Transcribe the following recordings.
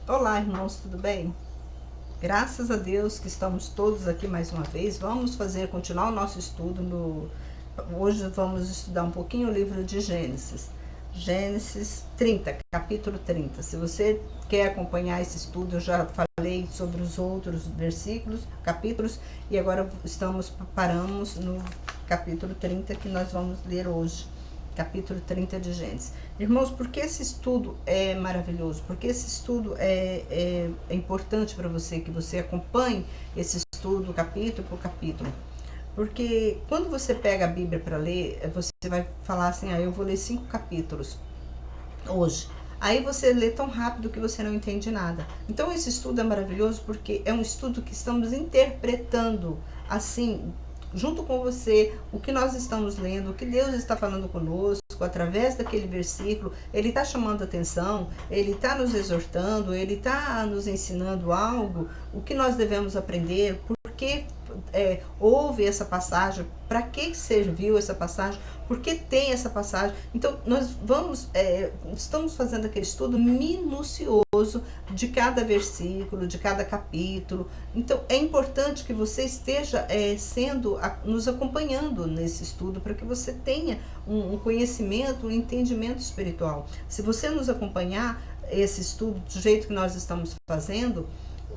Olá, irmãos, tudo bem? Graças a Deus que estamos todos aqui mais uma vez. Vamos continuar o nosso estudo. Hoje vamos estudar um pouquinho o livro de Gênesis. Gênesis 30, capítulo 30. Se você quer acompanhar esse estudo, eu já falei sobre os outros versículos, capítulos, e agora paramos no capítulo 30 que nós vamos ler hoje. Capítulo 30 de Gênesis. Irmãos, por que esse estudo é maravilhoso? Porque esse estudo é importante para você, que você acompanhe esse estudo capítulo por capítulo. Porque quando você pega a Bíblia para ler, você vai falar assim, eu vou ler 5 capítulos hoje. Aí você lê tão rápido que você não entende nada. Então esse estudo é maravilhoso porque é um estudo que estamos interpretando assim, junto com você, o que nós estamos lendo, o que Deus está falando conosco, através daquele versículo. Ele está chamando atenção, ele está nos exortando, ele está nos ensinando algo, o que nós devemos aprender, por que houve essa passagem, para que serviu essa passagem, por que tem essa passagem. Então nós estamos fazendo aquele estudo minucioso de cada versículo, de cada capítulo. Então é importante que você esteja nos acompanhando nesse estudo, para que você tenha um conhecimento, um entendimento espiritual. Se você nos acompanhar esse estudo do jeito que nós estamos fazendo,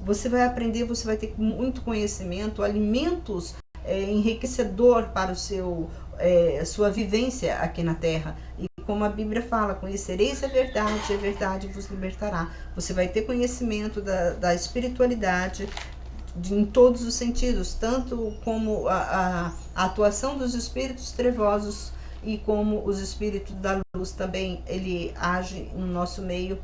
você vai aprender, você vai ter muito conhecimento, alimentos enriquecedor para sua vivência aqui na Terra. E como a Bíblia fala, conhecereis a verdade vos libertará. Você vai ter conhecimento da espiritualidade em todos os sentidos, tanto como a atuação dos espíritos trevosos e como os espíritos da luz também, ele age no nosso meio,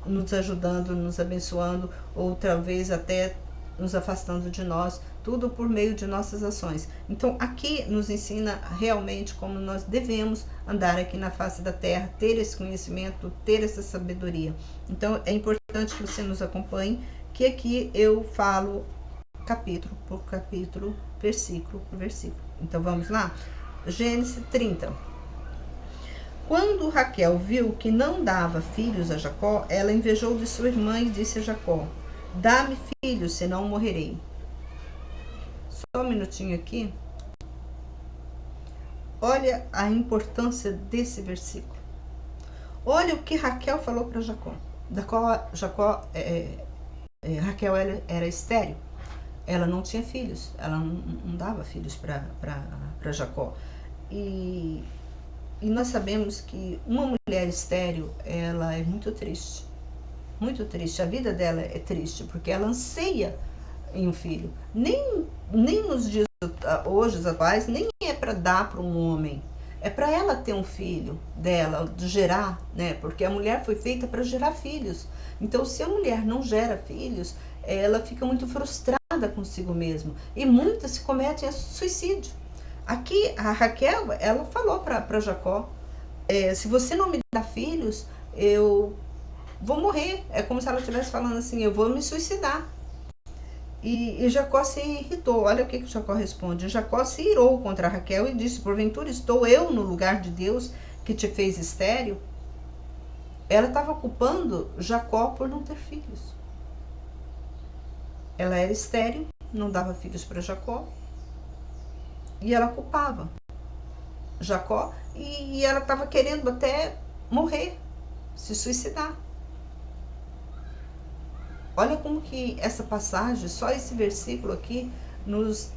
nos ajudando, nos abençoando, ou talvez até nos afastando de nós, tudo por meio de nossas ações. Então aqui nos ensina realmente como nós devemos andar aqui na face da terra, ter esse conhecimento, ter essa sabedoria. Então é importante que você nos acompanhe, que aqui eu falo capítulo por capítulo, versículo por versículo. Então vamos lá? Gênesis 30. Quando Raquel viu que não dava filhos a Jacó, ela invejou de sua irmã e disse a Jacó: dá-me filhos, senão morrerei. Só um minutinho aqui. Olha a importância desse versículo. Olha o que Raquel falou para Jacó. Raquel era estéril. Ela não tinha filhos. Ela não dava filhos para Jacó. E nós sabemos que uma mulher estéril, ela é muito triste. Muito triste. A vida dela é triste, porque ela anseia em um filho. Nem nos dias hoje atuais, nem é para dar para um homem. É para ela ter um filho dela, de gerar, né? Porque a mulher foi feita para gerar filhos. Então, se a mulher não gera filhos, ela fica muito frustrada consigo mesma. E muitas se cometem suicídio. Aqui, a Raquel, ela falou para Jacó, se você não me dá filhos, eu vou morrer. É como se ela estivesse falando assim, eu vou me suicidar. E Jacó se irritou. Olha o que Jacó responde. Jacó se irou contra Raquel e disse: porventura estou eu no lugar de Deus que te fez estéril? Ela estava culpando Jacó por não ter filhos. Ela era estéril, não dava filhos para Jacó, e ela culpava Jacó, e ela estava querendo até morrer, se suicidar. Olha como que essa passagem, só esse versículo aqui, nos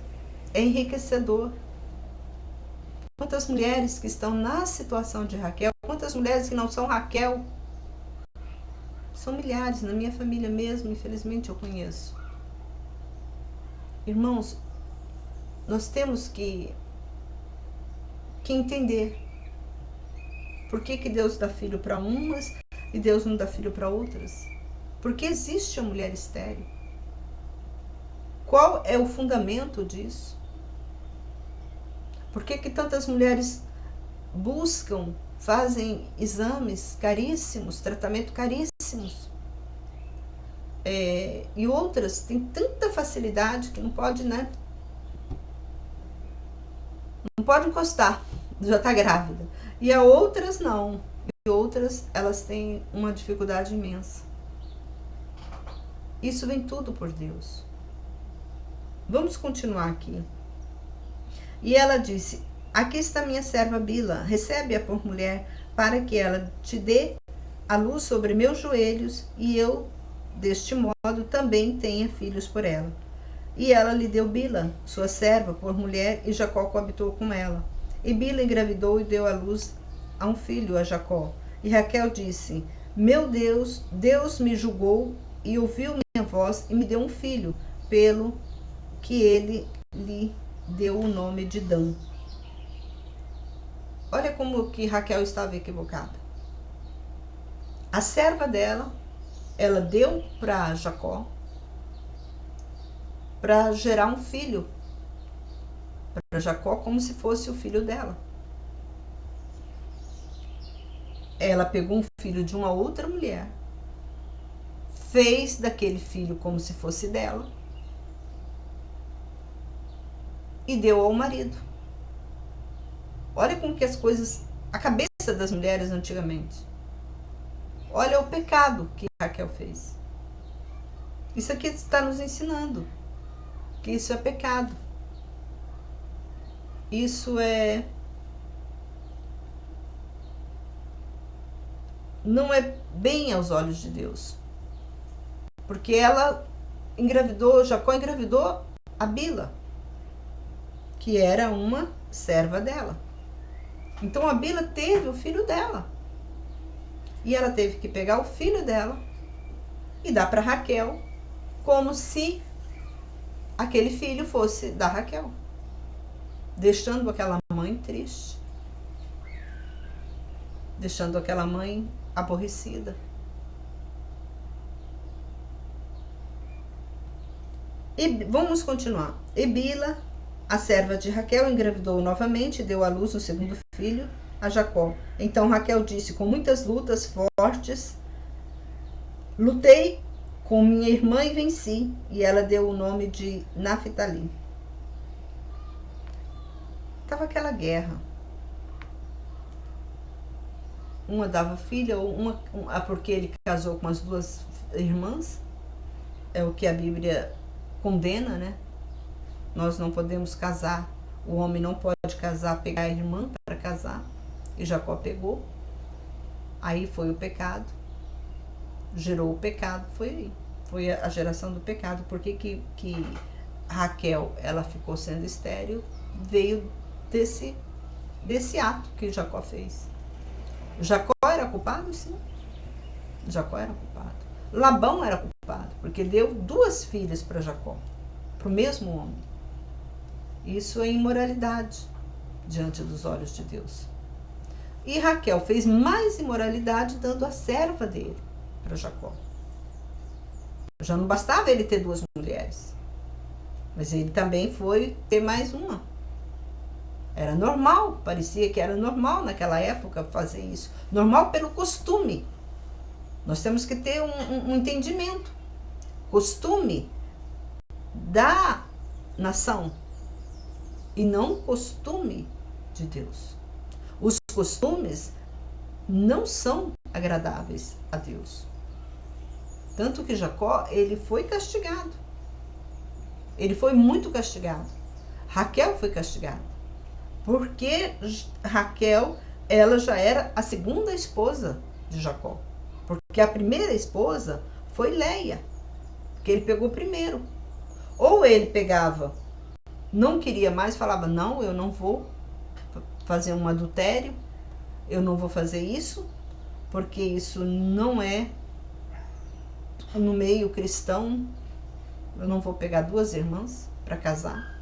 é enriquecedor. Quantas mulheres que estão na situação de Raquel, quantas mulheres que não são Raquel, são milhares, na minha família mesmo, infelizmente eu conheço. Irmãos, nós temos que entender por que Deus dá filho para umas e Deus não dá filho para outras. Porque existe a mulher estéril. Qual é o fundamento disso? Por que tantas mulheres buscam, fazem exames caríssimos, tratamento caríssimos? E outras têm tanta facilidade que não pode, né? Não pode encostar, já está grávida. E a outras não. E outras, elas têm uma dificuldade imensa. Isso vem tudo por Deus. Vamos continuar aqui. E ela disse: aqui está minha serva Bila, recebe-a por mulher, para que ela te dê a luz sobre meus joelhos, e eu, deste modo, também tenha filhos por ela. E ela lhe deu Bila, sua serva, por mulher, e Jacó coabitou com ela. E Bila engravidou e deu à luz a um filho a Jacó. E Raquel disse: meu Deus, Deus me julgou e ouviu minha voz e me deu um filho, pelo que ele lhe deu o nome de Dan. Olha como que Raquel estava equivocada. A serva dela, ela deu para Jacó para gerar um filho para Jacó, como se fosse o filho dela. Ela pegou um filho de uma outra mulher, fez daquele filho como se fosse dela e deu ao marido. Olha como que as coisas, a cabeça das mulheres antigamente. Olha o pecado que Raquel fez. Isso aqui está nos ensinando que isso é pecado. Isso não é bem aos olhos de Deus. Porque ela engravidou, Jacó engravidou a Bila, que era uma serva dela. Então a Bila teve o filho dela. E ela teve que pegar o filho dela e dar para Raquel, como se aquele filho fosse da Raquel, deixando aquela mãe triste, deixando aquela mãe aborrecida. E vamos continuar. E Bila, a serva de Raquel, engravidou novamente e deu à luz o segundo filho a Jacó. Então Raquel disse: com muitas lutas fortes, lutei com minha irmã e venci. E ela deu o nome de Naphtali. Estava aquela guerra. Uma dava filha, porque ele casou com as duas irmãs. É o que a Bíblia condena, né? Nós não podemos casar, o homem não pode casar, pegar a irmã para casar. E Jacó pegou. Aí foi o pecado. Gerou o pecado, foi a geração do pecado. Por que Raquel, ela ficou sendo estéril? Veio desse ato que Jacó fez. Jacó era culpado? Sim. Jacó era culpado. Labão era culpado, porque deu duas filhas para Jacó, para o mesmo homem. Isso é imoralidade diante dos olhos de Deus. E Raquel fez mais imoralidade dando a serva dele para Jacó. Já não bastava ele ter duas mulheres, mas ele também foi ter mais uma. Era normal, parecia que era normal naquela época fazer isso. Normal pelo costume. Nós temos que ter um entendimento. Costume da nação e não costume de Deus. Os costumes não são agradáveis a Deus. Tanto que Jacó, ele foi castigado. Ele foi muito castigado. Raquel foi castigada. Porque Raquel, ela já era a segunda esposa de Jacó. Porque a primeira esposa foi Leia, que ele pegou primeiro. Ou ele pegava, não queria mais, falava: não, eu não vou fazer um adultério, eu não vou fazer isso, porque isso não é no meio cristão, eu não vou pegar duas irmãs para casar.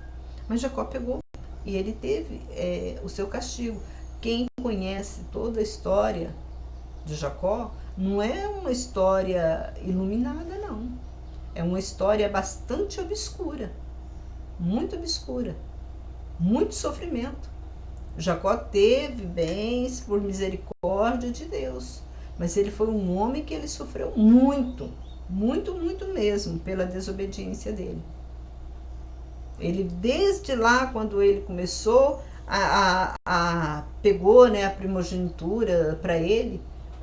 Mas Jacó pegou e ele teve o seu castigo. Quem conhece toda a história de Jacó, não é uma história iluminada, não. É uma história bastante obscura, muito obscura, muito sofrimento. Jacó teve bens por misericórdia de Deus, mas ele foi um homem que ele sofreu muito, muito, muito mesmo pela desobediência dele. Ele, desde lá, quando ele começou pegou, né, a primogenitura para ele,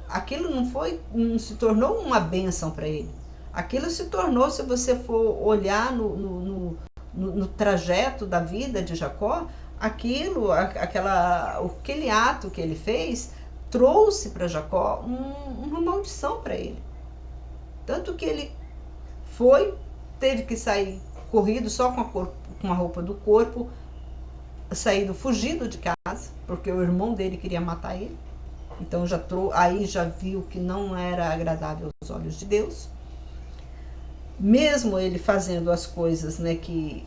aquilo não se tornou uma bênção para ele. Aquilo se tornou, se você for olhar no trajeto da vida de Jacó, aquele ato que ele fez trouxe para Jacó uma maldição para ele. Tanto que ele teve que sair corrido só com a roupa do corpo, saído fugido de casa, porque o irmão dele queria matar ele. Então aí já viu que não era agradável aos olhos de Deus. Mesmo ele fazendo as coisas, né, que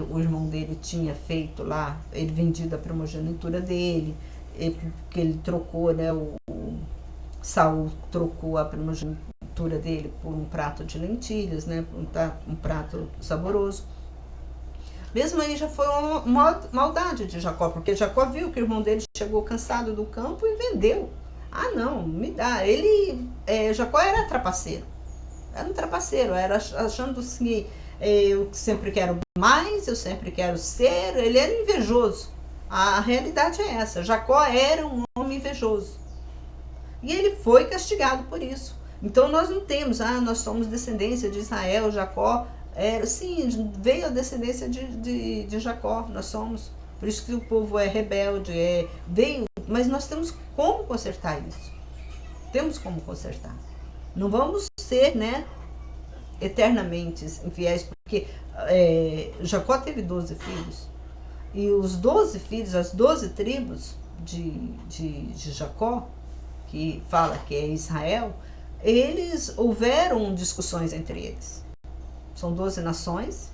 o irmão dele tinha feito lá, ele vendido a primogenitura dele, que ele trocou, né, o Saul trocou a primogenitura dele por um prato de lentilhas, né, um prato saboroso. Mesmo aí já foi uma maldade de Jacó, porque Jacó viu que o irmão dele chegou cansado do campo e vendeu. Ah, não, me dá. Jacó era trapaceiro. Era um trapaceiro, era achando assim, eu sempre quero mais, eu sempre quero ser. Ele era invejoso. A realidade é essa. Jacó era um homem invejoso. E ele foi castigado por isso. Então nós não temos, nós somos descendência de Israel, Jacó. Sim, veio a descendência de Jacó, nós somos. Por isso que o povo é rebelde, mas nós temos como consertar isso. Temos como consertar. Não vamos ser, né, eternamente infiéis, porque Jacó teve 12 filhos. E os 12 filhos, as 12 tribos de Jacó, que fala que é Israel, houveram discussões entre eles. São 12 nações,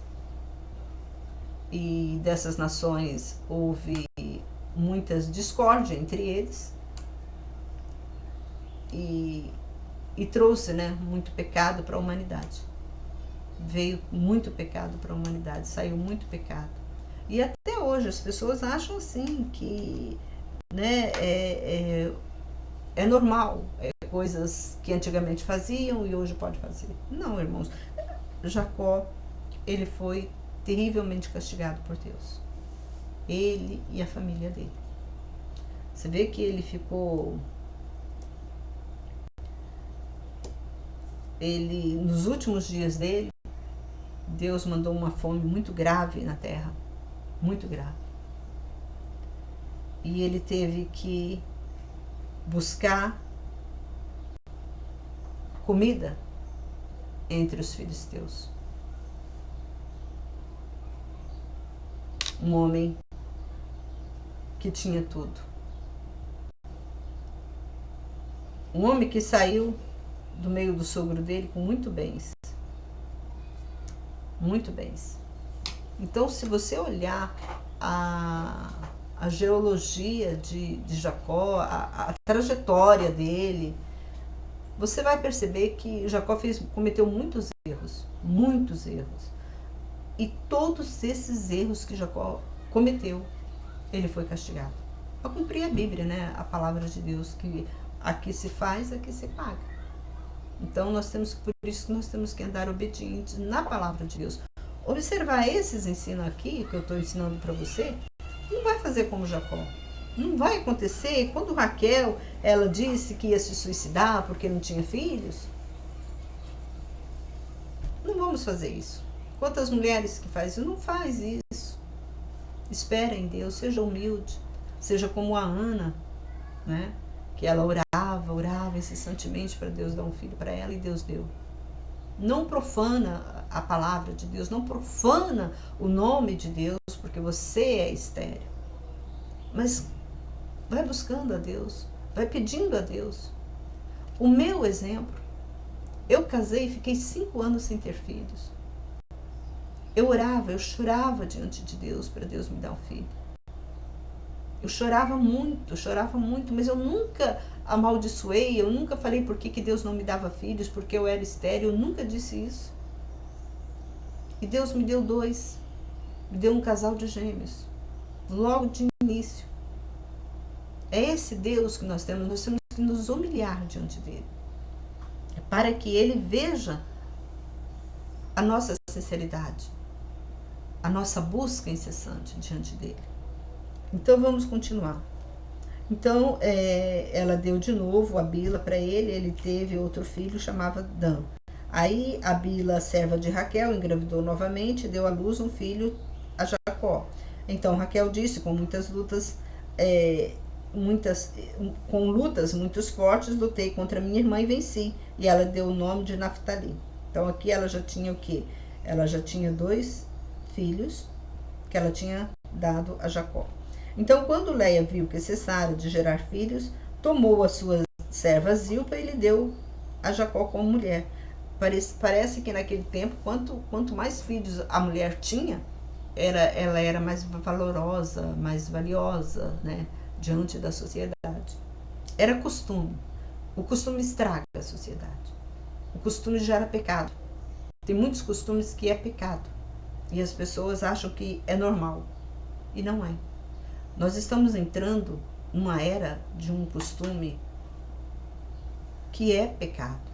e dessas nações houve muitas discórdias entre eles, e trouxe, né, muito pecado para a humanidade. Veio muito pecado para a humanidade, saiu muito pecado. E até hoje as pessoas acham assim que, né, é normal, coisas que antigamente faziam e hoje pode fazer. Não, irmãos. Jacó, ele foi terrivelmente castigado por Deus. Ele e a família dele. Você vê que ele ficou... nos últimos dias dele, Deus mandou uma fome muito grave na terra. Muito grave. E ele teve que buscar comida entre os filisteus. Um homem que tinha tudo. Um homem que saiu do meio do sogro dele com muito bens. Muito bens. Então, se você olhar a geologia de Jacó, a trajetória dele, você vai perceber que Jacó cometeu muitos erros. E todos esses erros que Jacó cometeu, ele foi castigado. Para cumprir a Bíblia, né? A palavra de Deus, que aqui se faz, aqui se paga. Então, por isso que nós temos que andar obedientes na palavra de Deus. Observar esses ensinos aqui, que eu estou ensinando para você, não vai fazer como Jacó. Não vai acontecer. Quando Raquel, ela disse que ia se suicidar porque não tinha filhos, não vamos fazer isso. Quantas mulheres que fazem isso? Não faz isso. Espera em Deus, seja humilde, seja como a Ana, né? Que ela orava incessantemente para Deus dar um filho para ela e Deus deu. Não profana a palavra de Deus, não profana o nome de Deus, porque você é estéril. Mas vai buscando a Deus, vai pedindo a Deus. O meu exemplo, eu casei e fiquei 5 anos sem ter filhos. Eu orava, eu chorava diante de Deus para Deus me dar um filho. Eu chorava muito, mas eu nunca amaldiçoei, eu nunca falei por que Deus não me dava filhos, porque eu era estéril, eu nunca disse isso. E Deus me deu 2, me deu um casal de gêmeos, logo de início. É esse Deus que nós temos que nos humilhar diante dele, para que ele veja a nossa sinceridade, a nossa busca incessante diante dele. Então vamos continuar. Então, ela deu de novo a Bila para ele, ele teve outro filho, chamava Dan. Aí a Bila, serva de Raquel, engravidou novamente e deu à luz um filho a Jacó. Então Raquel disse, com muitas lutas, com lutas muito fortes, lutei contra minha irmã e venci. E ela deu o nome de Naftali. Então aqui ela já tinha o quê? Ela já tinha 2 filhos que ela tinha dado a Jacó. Então, quando Leia viu que cessara de gerar filhos, tomou a sua serva Zilpa e lhe deu a Jacó como mulher. Parece que naquele tempo, quanto mais filhos a mulher tinha, ela era mais valorosa, mais valiosa, né, diante da sociedade. Era costume. O costume estraga a sociedade. O costume gera pecado. Tem muitos costumes que é pecado. E as pessoas acham que é normal. E não é. Nós estamos entrando numa era de um costume que é pecado.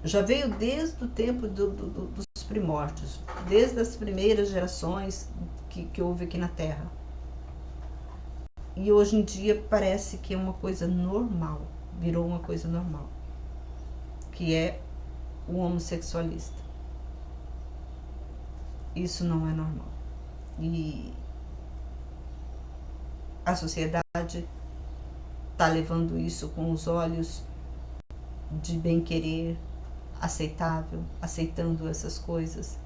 Já veio desde o tempo dos primórdios, desde as primeiras gerações que houve aqui na Terra. E hoje em dia parece que é uma coisa normal, virou uma coisa normal, que é o homossexualista. Isso não é normal. E a sociedade está levando isso com os olhos de bem-querer, aceitável, aceitando essas coisas.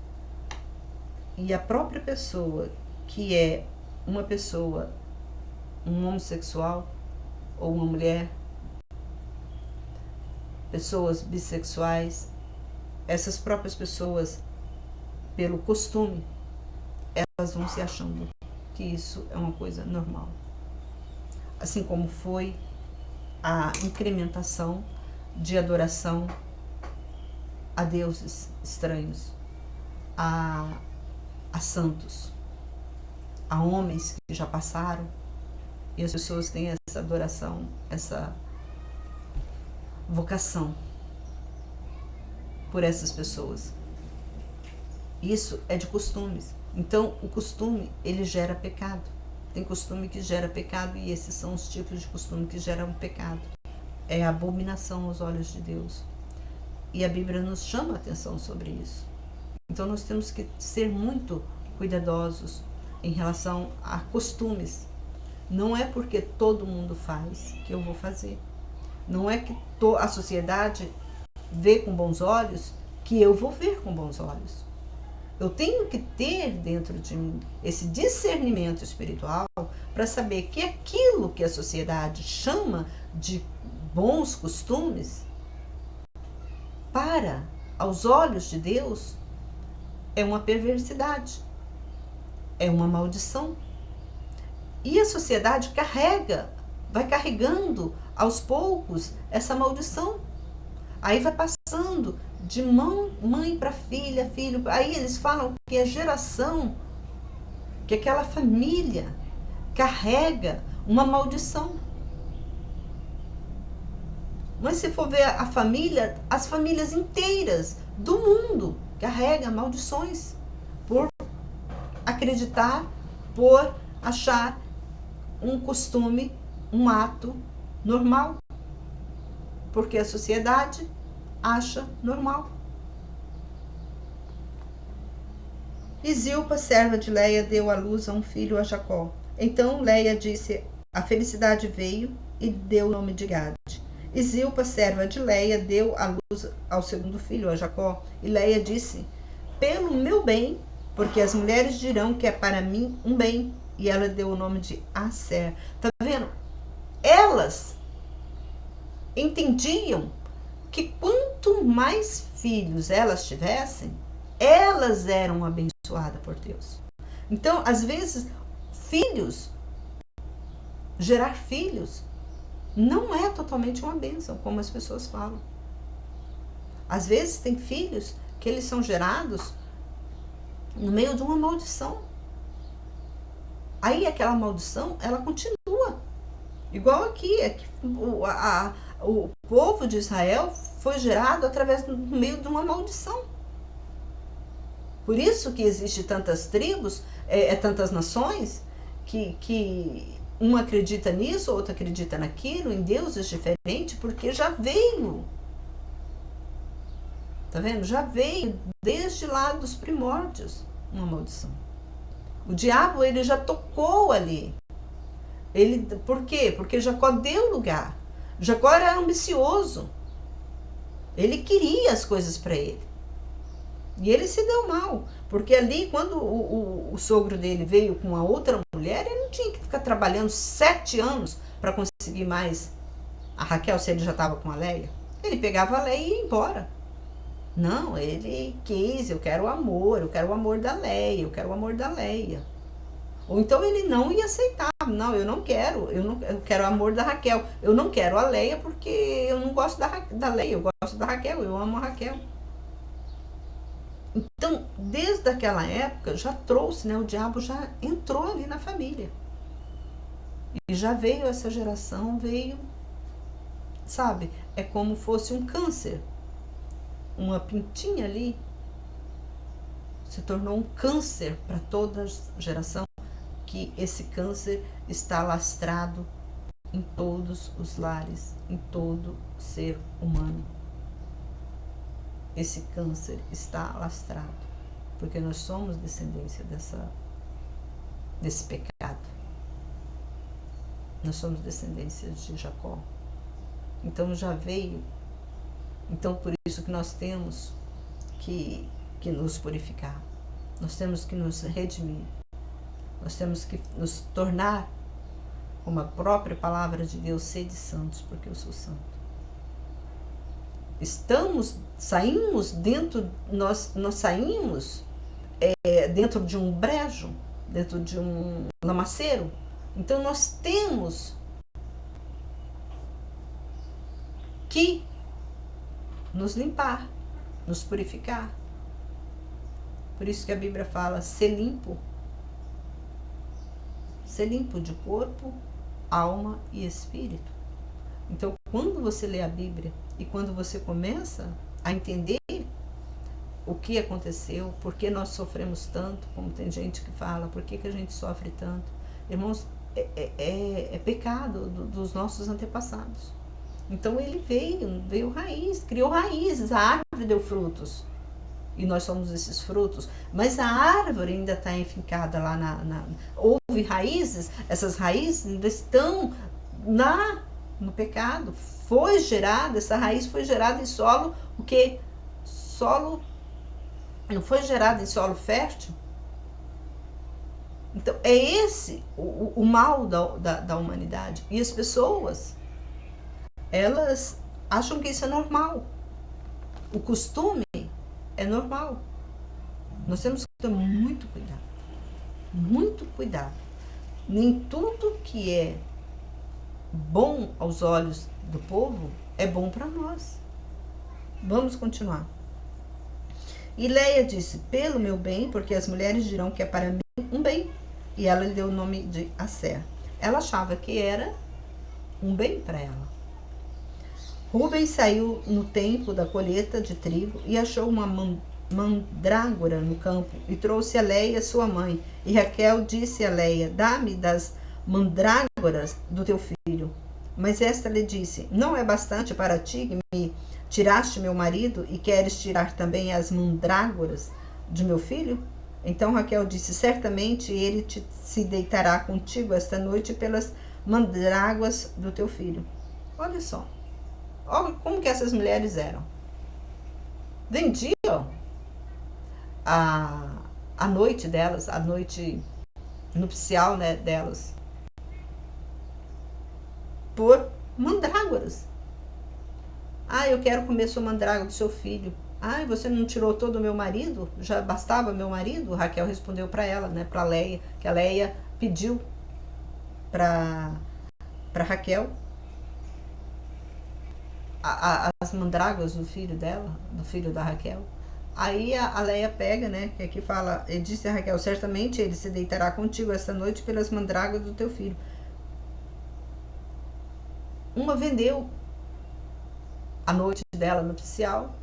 E a própria pessoa que é uma pessoa, um homossexual ou uma mulher, pessoas bissexuais, essas próprias pessoas, pelo costume, elas vão se achando que isso é uma coisa normal. Assim como foi a incrementação de adoração a deuses estranhos, a santos, a homens que já passaram, e as pessoas têm essa adoração, essa vocação por essas pessoas. Isso é de costumes. Então, o costume, ele gera pecado. Tem costume que gera pecado e esses são os tipos de costume que geram pecado. É a abominação aos olhos de Deus. E a Bíblia nos chama a atenção sobre isso. Então, nós temos que ser muito cuidadosos em relação a costumes. Não é porque todo mundo faz que eu vou fazer. Não é que a sociedade vê com bons olhos que eu vou ver com bons olhos. Eu tenho que ter dentro de mim esse discernimento espiritual para saber que aquilo que a sociedade chama de bons costumes, para aos olhos de Deus, é uma perversidade, é uma maldição. E a sociedade vai carregando aos poucos essa maldição. Aí vai passando de mãe para filha, filho. Aí eles falam que a geração, que aquela família carrega uma maldição. Mas se for ver a família, as famílias inteiras do mundo carregam maldições por acreditar, por achar um costume, um ato normal. Porque a sociedade acha normal. E Zilpa, serva de Leia, deu à luz a um filho a Jacó. Então Leia disse, a felicidade veio e deu o nome de Gade. E Zilpa, serva de Leia, deu à luz ao segundo filho, a Jacó. E Leia disse, pelo meu bem, porque as mulheres dirão que é para mim um bem. E ela deu o nome de Aser. Tá vendo? Elas entendiam que quanto mais filhos elas tivessem, elas eram abençoadas por Deus. Então, às vezes, gerar filhos, não é totalmente uma bênção, como as pessoas falam. Às vezes tem filhos que eles são gerados no meio de uma maldição. Aí aquela maldição, ela continua. Igual aqui, o povo de Israel foi gerado através do meio de uma maldição. Por isso que existe tantas tribos, tantas nações que uma acredita nisso, outra acredita naquilo, em deuses diferentes, porque já veio. Tá vendo? Já veio desde lá dos primórdios uma maldição. O diabo, ele já tocou ali. Por quê? Porque Jacó deu lugar. Jacó era ambicioso. Ele queria as coisas para ele. E ele se deu mal. Porque ali, quando o sogro dele veio com a outra mulher, ele não tinha que ficar trabalhando 7 anos para conseguir mais a Raquel, se ele já estava com a Leia. Ele pegava a Leia e ia embora. Não, ele quis, eu quero o amor da Leia, eu quero o amor da Leia. Ou então ele não ia aceitar, não, eu quero o amor da Raquel, eu não quero a Leia porque eu não gosto da Leia, eu gosto da Raquel, eu amo a Raquel. Então, desde aquela época, já trouxe, né, o diabo já entrou ali na família. E já veio essa geração, veio, sabe, é como fosse um câncer. Uma pintinha ali se tornou um câncer para toda a geração, que esse câncer está lastrado em todos os lares, em todo ser humano. Esse câncer está lastrado, porque nós somos descendência desse pecado. Nós somos descendência de Jacó. Então já veio. Então por isso que nós temos que nos purificar. Nós temos que nos redimir. Nós temos que nos tornar, como a própria palavra de Deus, sede santos, porque eu sou santo. Saímos dentro, nós saímos dentro de um brejo, dentro de um lamaceiro. Então nós temos que nos limpar, nos purificar. Por isso que a Bíblia fala, ser limpo de corpo, alma e espírito. Então, quando você lê a Bíblia e quando você começa a entender o que aconteceu, por que nós sofremos tanto, como tem gente que fala, por que a gente sofre tanto? Irmãos, é pecado dos nossos antepassados. Então ele veio raiz, criou raízes, a árvore deu frutos. E nós somos esses frutos, mas a árvore ainda está enfincada lá houve raízes, essas raízes ainda estão no pecado. Essa raiz foi gerada em solo, não foi gerada em solo fértil. Então é esse o mal da humanidade. E as pessoas, elas acham que isso é normal. O costume é normal. Nós temos que ter muito cuidado. Muito cuidado. Nem tudo que é bom aos olhos do povo é bom para nós. Vamos continuar. E Leia disse, pelo meu bem, porque as mulheres dirão que é para mim um bem. E ela lhe deu o nome de Asser. Ela achava que era um bem para ela. Rubens saiu no tempo da colheita de trigo e achou uma mandrágora no campo e trouxe a Leia, sua mãe. E Raquel disse a Leia, dá-me das mandrágoras do teu filho. Mas esta lhe disse, não é bastante para ti que me tiraste meu marido e queres tirar também as mandrágoras de meu filho? Então Raquel disse, certamente ele se deitará contigo esta noite pelas mandrágoras do teu filho. Olha só. Olha como que essas mulheres eram. Vendiam a noite delas, a noite nupcial, né, delas, por mandrágoras. Eu quero comer sua mandrágora do seu filho. Você não tirou todo o meu marido? Já bastava meu marido? Raquel respondeu para ela, né, para Leia, que a Leia pediu para Raquel as mandrágoras do filho dela, do filho da Raquel. Aí a Leia pega, né, que aqui fala, ele disse a Raquel, certamente ele se deitará contigo esta noite pelas mandrágoras do teu filho. Uma vendeu a noite dela nupcial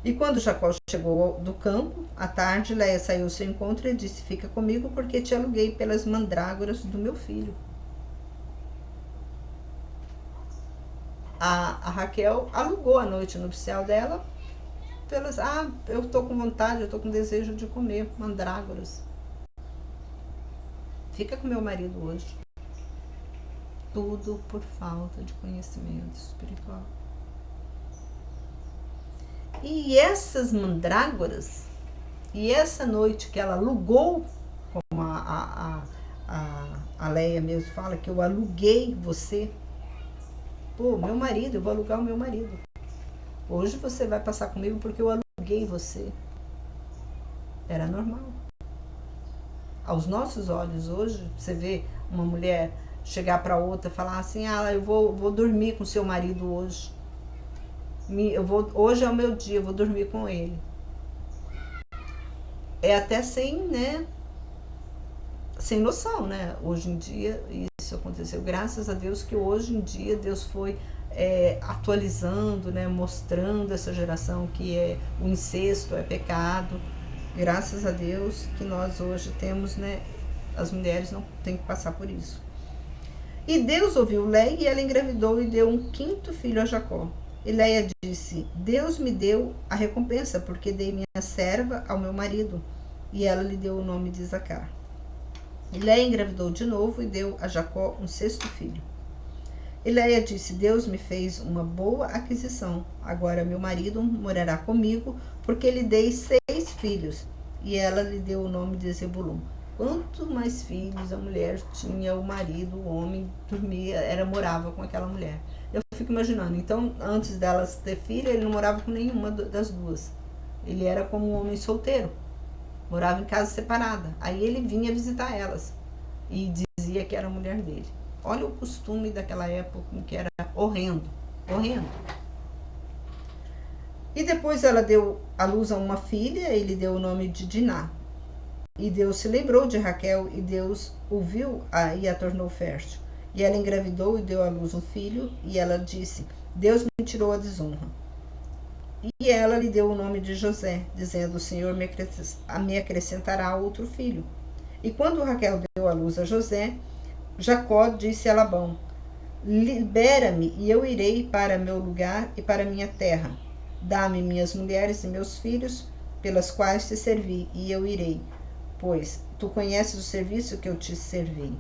E quando Jacó chegou do campo, à tarde, Léia saiu ao seu encontro e disse: fica comigo, porque te aluguei pelas mandrágoras do meu filho. A Raquel alugou a noite nupcial dela pelas... eu estou com vontade, eu estou com desejo de comer mandrágoras. Fica com meu marido hoje. Tudo por falta de conhecimento espiritual. E essas mandrágoras, e essa noite que ela alugou, como a Léia mesmo fala, que eu aluguei você. Pô, meu marido, eu vou alugar o meu marido. Hoje você vai passar comigo porque eu aluguei você. Era normal. Aos nossos olhos hoje, você vê uma mulher chegar para outra e falar assim: eu vou dormir com seu marido hoje. Hoje é o meu dia, eu vou dormir com ele. É até sem noção, né? Hoje em dia isso aconteceu. Graças a Deus que hoje em dia Deus foi atualizando, né? Mostrando essa geração que o incesto é pecado. Graças a Deus que nós hoje temos, né? As mulheres não têm que passar por isso. E Deus ouviu Léia e ela engravidou e deu um 5º filho a Jacó. E Léia disse: Deus me deu a recompensa, porque dei minha serva ao meu marido. E ela lhe deu o nome de Isacar. E Léia engravidou de novo e deu a Jacó um 6º filho. E Léia disse: Deus me fez uma boa aquisição. Agora meu marido morará comigo, porque lhe dei 6 filhos. E ela lhe deu o nome de Zebulon. Quanto mais filhos a mulher tinha, o marido, o homem, dormia, morava com aquela mulher. Eu fico imaginando, então, antes delas ter filho, ele não morava com nenhuma das duas. Ele era como um homem solteiro, morava em casa separada. Aí ele vinha visitar elas e dizia que era a mulher dele. Olha o costume daquela época, que era horrendo, horrendo. E depois ela deu à luz a uma filha, ele deu o nome de Diná. E Deus se lembrou de Raquel, e Deus ouviu e a tornou fértil. E ela engravidou e deu à luz um filho, e ela disse: Deus me tirou a desonra. E ela lhe deu o nome de José, dizendo: O Senhor me acrescentará outro filho. E quando Raquel deu à luz a José, Jacó disse a Labão: Libera-me, e eu irei para meu lugar e para minha terra. Dá-me minhas mulheres e meus filhos, pelas quais te servi, e eu irei, pois tu conheces o serviço que eu te servi.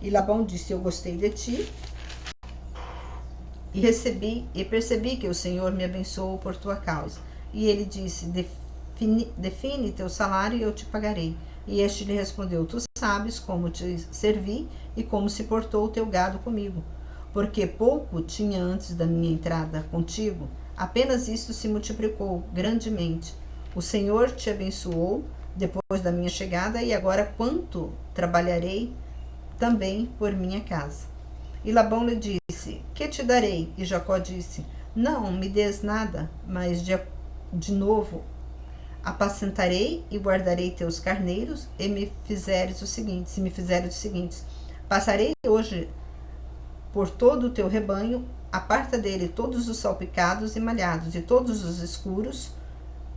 E Labão disse: Eu gostei de ti, e percebi que o Senhor me abençoou por tua causa. E ele disse: Define teu salário e eu te pagarei. E este lhe respondeu: Tu sabes como te servi e como se portou o teu gado comigo, porque pouco tinha antes da minha entrada contigo, apenas isto se multiplicou grandemente. O Senhor te abençoou depois da minha chegada, e agora quanto trabalharei também por minha casa. E Labão lhe disse: Que te darei? E Jacó disse: Não me des nada, mas de novo apacentarei e guardarei teus carneiros, e se me fizeres o seguinte: passarei hoje por todo o teu rebanho, aparta dele todos os salpicados e malhados, e todos os escuros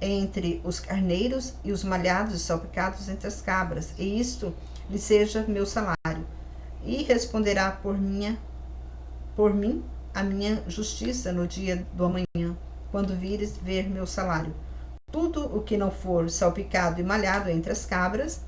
entre os carneiros, e os malhados e salpicados entre as cabras, e isto lhe seja meu salário. E responderá por mim a minha justiça no dia do amanhã, quando vires ver meu salário. Tudo o que não for salpicado e malhado entre as cabras,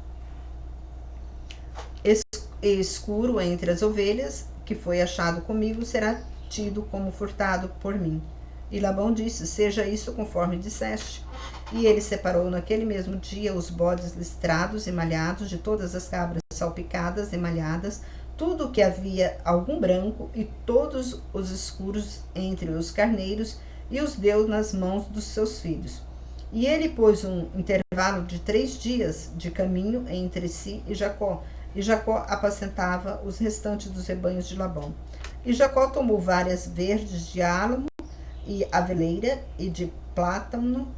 escuro entre as ovelhas, que foi achado comigo, será tido como furtado por mim. E Labão disse: Seja isso conforme disseste. E ele separou naquele mesmo dia os bodes listrados e malhados de todas as cabras salpicadas e malhadas, tudo o que havia algum branco, e todos os escuros entre os carneiros, e os deu nas mãos dos seus filhos. E ele pôs um intervalo de 3 dias de caminho entre si e Jacó apacentava os restantes dos rebanhos de Labão. E Jacó tomou várias verdes de álamo e aveleira e de plátano,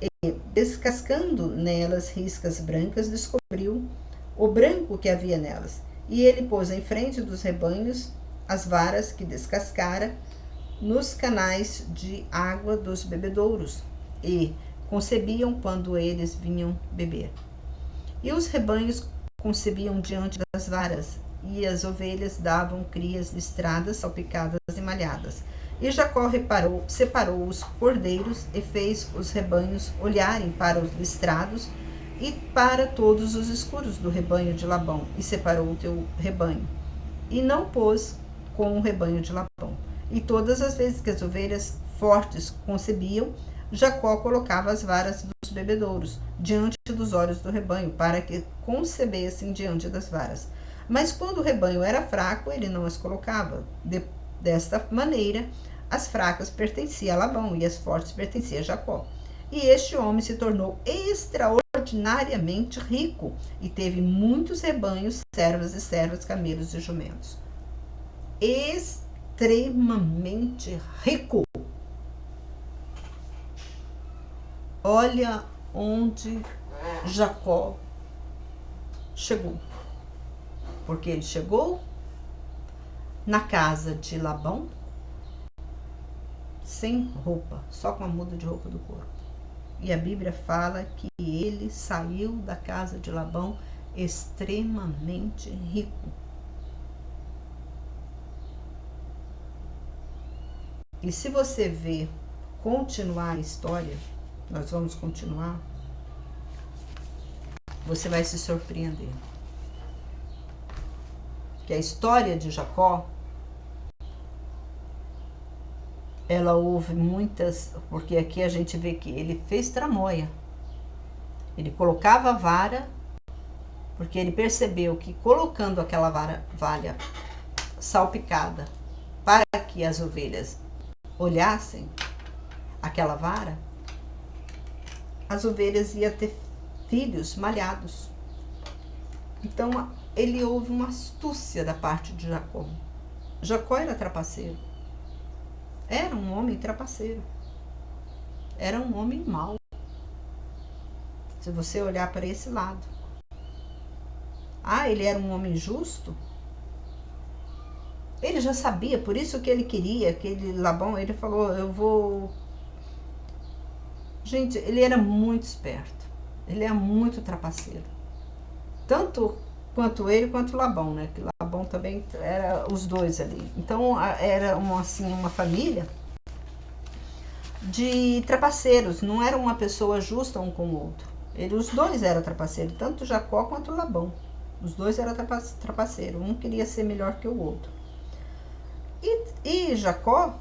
e descascando nelas riscas brancas, descobriu o branco que havia nelas. E ele pôs em frente dos rebanhos as varas que descascara nos canais de água dos bebedouros, e concebiam quando eles vinham beber. E os rebanhos concebiam diante das varas, e as ovelhas davam crias listradas, salpicadas e malhadas. E Jacó separou os cordeiros e fez os rebanhos olharem para os listrados e para todos os escuros do rebanho de Labão, e separou o teu rebanho, e não pôs com o rebanho de Labão. E todas as vezes que as ovelhas fortes concebiam, Jacó colocava as varas dos bebedouros diante dos olhos do rebanho, para que concebessem diante das varas. Mas quando o rebanho era fraco, ele não as colocava. Desta maneira, as fracas pertenciam a Labão e as fortes pertenciam a Jacó. E este homem se tornou extraordinariamente rico e teve muitos rebanhos, servas e servas, camelos e jumentos. Extremamente rico. Olha onde Jacó chegou. Porque ele chegou na casa de Labão sem roupa, só com a muda de roupa do corpo. E a Bíblia fala que ele saiu da casa de Labão extremamente rico. E se você ver continuar a história, nós vamos continuar, você vai se surpreender. Que a história de Jacó, ela houve muitas, porque aqui a gente vê que ele fez tramóia. Ele colocava a vara, porque ele percebeu que colocando aquela valha salpicada para que as ovelhas olhassem aquela vara, as ovelhas iam ter filhos malhados. Então, ele houve uma astúcia da parte de Jacó. Jacó era trapaceiro. Era um homem trapaceiro. Era um homem mau. Se você olhar para esse lado. Ele era um homem justo? Ele já sabia, por isso que ele queria, aquele Labão, ele falou, eu vou... Gente, ele era muito esperto. Ele é muito trapaceiro. Tanto quanto ele, quanto Labão, né? Que Labão também era os dois ali. Então, era uma família de trapaceiros. Não era uma pessoa justa um com o outro. Os dois eram trapaceiros, tanto Jacó quanto Labão. Os dois eram trapaceiros. Um queria ser melhor que o outro. E Jacó,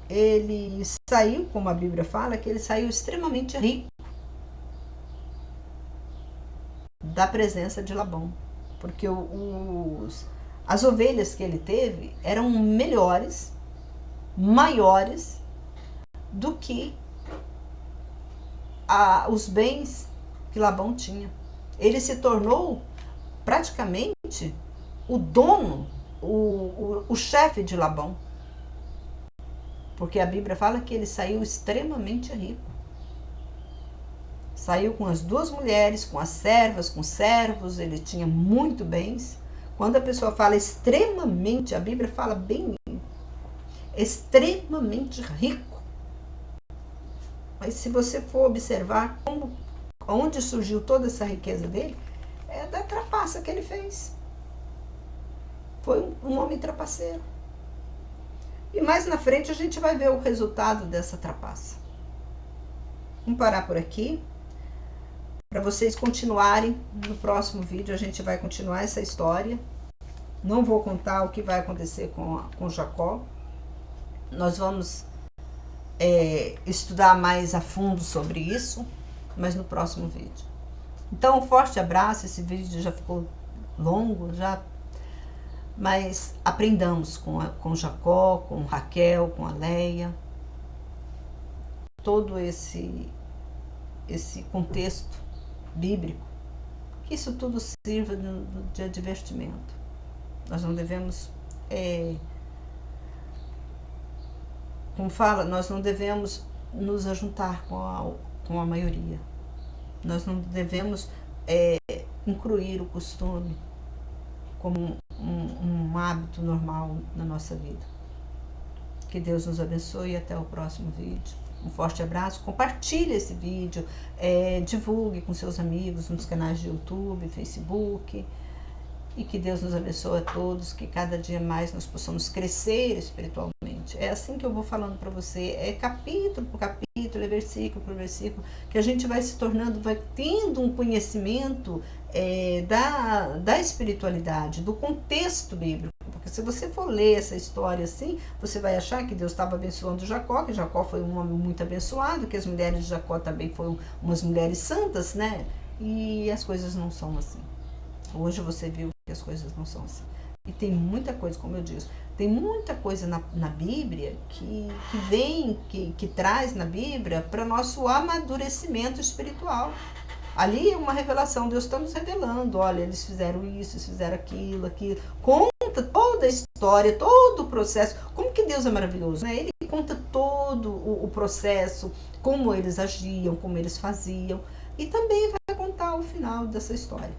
ele saiu, como a Bíblia fala, que ele saiu extremamente rico da presença de Labão. Porque as ovelhas que ele teve eram melhores, maiores do que os bens que Labão tinha. Ele se tornou praticamente o dono, o chefe de Labão. Porque a Bíblia fala que ele saiu extremamente rico. Saiu com as duas mulheres, com as servas, com servos, ele tinha muito bens. Quando a pessoa fala extremamente, a Bíblia fala bem, extremamente rico. Mas se você for observar onde surgiu toda essa riqueza dele, é da trapaça que ele fez. Foi um homem trapaceiro. E mais na frente a gente vai ver o resultado dessa trapaça. Vamos parar por aqui. Para vocês continuarem, no próximo vídeo a gente vai continuar essa história. Não vou contar o que vai acontecer com Jacó. Nós vamos estudar mais a fundo sobre isso, mas no próximo vídeo. Então, um forte abraço. Esse vídeo já ficou longo, mas aprendamos com Jacó, com Raquel, com a Leia. Todo esse contexto bíblico, que isso tudo sirva de advertimento. Nós não devemos, como fala, nós não devemos nos ajuntar com a maioria. Nós não devemos incluir o costume como um hábito normal na nossa vida. Que Deus nos abençoe e até o próximo vídeo. Um forte abraço, compartilhe esse vídeo, divulgue com seus amigos nos canais de YouTube, Facebook, e que Deus nos abençoe a todos, que cada dia mais nós possamos crescer espiritualmente. É assim que eu vou falando para você, é capítulo por capítulo, é versículo por versículo, que a gente vai se tornando, vai tendo um conhecimento da espiritualidade, do contexto bíblico. Porque se você for ler essa história assim, você vai achar que Deus estava abençoando Jacó, que Jacó foi um homem muito abençoado, que as mulheres de Jacó também foram umas mulheres santas, né? E as coisas não são assim. Hoje você viu que as coisas não são assim. E tem muita coisa, como eu disse, tem muita coisa na Bíblia que traz na Bíblia para nosso amadurecimento espiritual. Ali é uma revelação, Deus está nos revelando, olha, eles fizeram isso, eles fizeram aquilo. Conta toda a história, todo o processo, como que Deus é maravilhoso, né? Ele conta todo o processo, como eles agiam, como eles faziam, e também vai contar o final dessa história.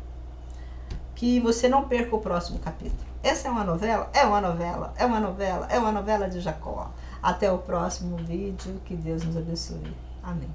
Que você não perca o próximo capítulo. Essa é uma novela? É uma novela, é uma novela, é uma novela de Jacó. Até o próximo vídeo, que Deus nos abençoe. Amém.